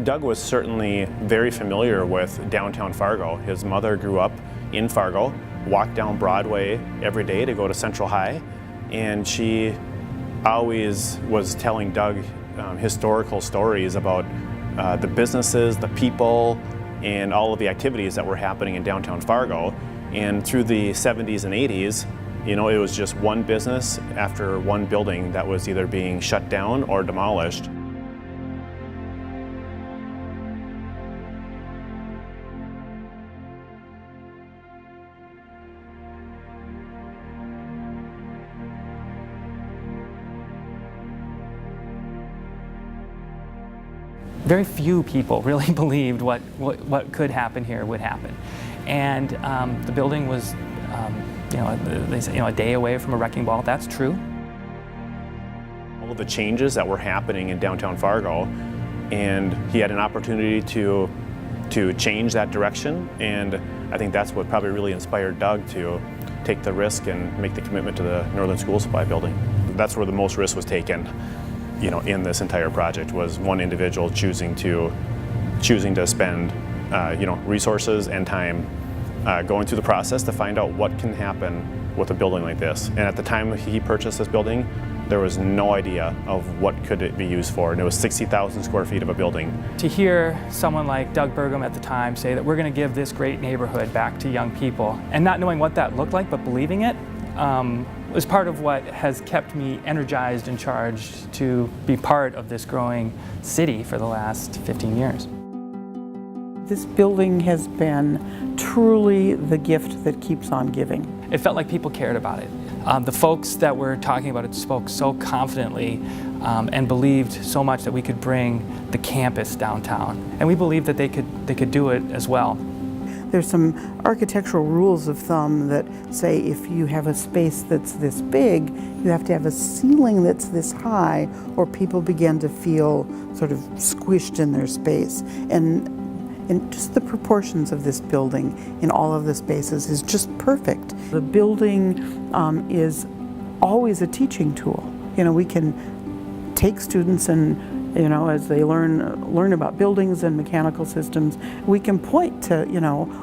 Doug was certainly very familiar with downtown Fargo. His mother grew up in Fargo, walked down Broadway every day to go to Central High, and she always was telling Doug historical stories about the businesses, the people, and all of the activities that were happening in downtown Fargo. And through the 70s and 80s, it was just one business after one building that was either being shut down or demolished. Very few people really believed what could happen here would happen. And the building was, they say, a day away from a wrecking ball. That's true. All of the changes that were happening in downtown Fargo, and he had an opportunity to change that direction, and I think that's what probably really inspired Doug to take the risk and make the commitment to the Northern School Supply building. That's where the most risk was taken, in this entire project, was one individual choosing to spend, resources and time going through the process to find out what can happen with a building like this. And at the time he purchased this building, there was no idea of what could it be used for, and it was 60,000 square feet of a building. To hear someone like Doug Burgum at the time say that we're going to give this great neighborhood back to young people, and not knowing what that looked like but believing it, was part of what has kept me energized and charged to be part of this growing city for the last 15 years. This building has been truly the gift that keeps on giving. It felt like people cared about it. The folks that were talking about it spoke so confidently and believed so much that we could bring the campus downtown. And we believed that they could do it as well. There's some architectural rules of thumb that say if you have a space that's this big, you have to have a ceiling that's this high, or people begin to feel sort of squished in their space. And just the proportions of this building in all of the spaces is just perfect. The building is always a teaching tool. We can take students and as they learn about buildings and mechanical systems, we can point to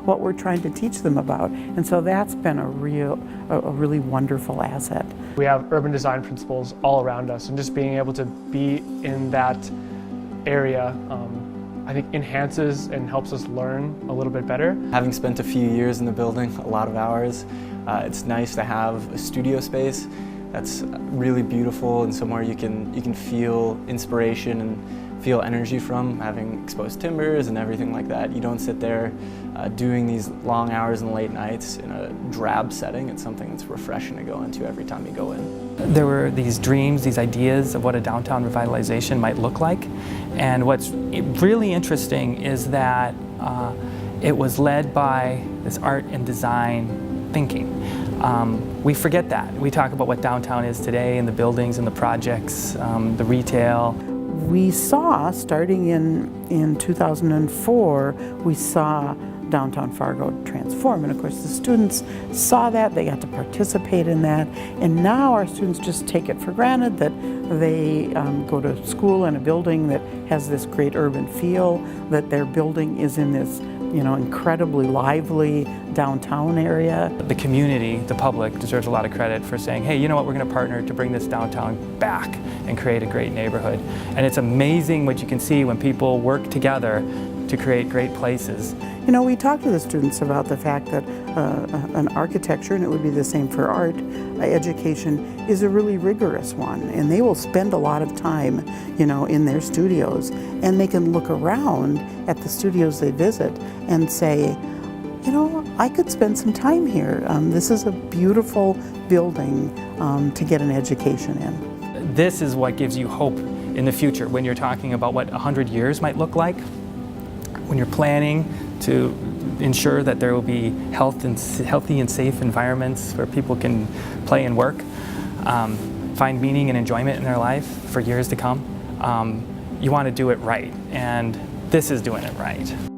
what we're trying to teach them about, and so that's been a really wonderful asset. We have urban design principles all around us, and just being able to be in that area, I think enhances and helps us learn a little bit better. Having spent a few years in the building, a lot of hours, it's nice to have a studio space that's really beautiful and somewhere you can feel inspiration and feel energy from, having exposed timbers and everything like that. You don't sit there doing these long hours and late nights in a drab setting. It's something that's refreshing to go into every time you go in. There were these dreams, these ideas of what a downtown revitalization might look like. And what's really interesting is that it was led by this art and design thinking. We forget that. We talk about what downtown is today and the buildings and the projects, the retail. We saw, starting in 2004, we saw Downtown Fargo transform, and of course the students saw that, they got to participate in that, and now our students just take it for granted that they go to school in a building that has this great urban feel, that their building is in this incredibly lively downtown area. The community, the public, deserves a lot of credit for saying, hey, you know what, we're going to partner to bring this downtown back and create a great neighborhood. And it's amazing what you can see when people work together to create great places. We talk to the students about the fact that an architecture, and it would be the same for art, education is a really rigorous one, and they will spend a lot of time, in their studios, and they can look around at the studios they visit and say, I could spend some time here. This is a beautiful building to get an education in. This is what gives you hope in the future when you're talking about what 100 years might look like, when you're planning to ensure that there will be healthy and safe environments where people can play and work, find meaning and enjoyment in their life for years to come. You want to do it right, and this is doing it right.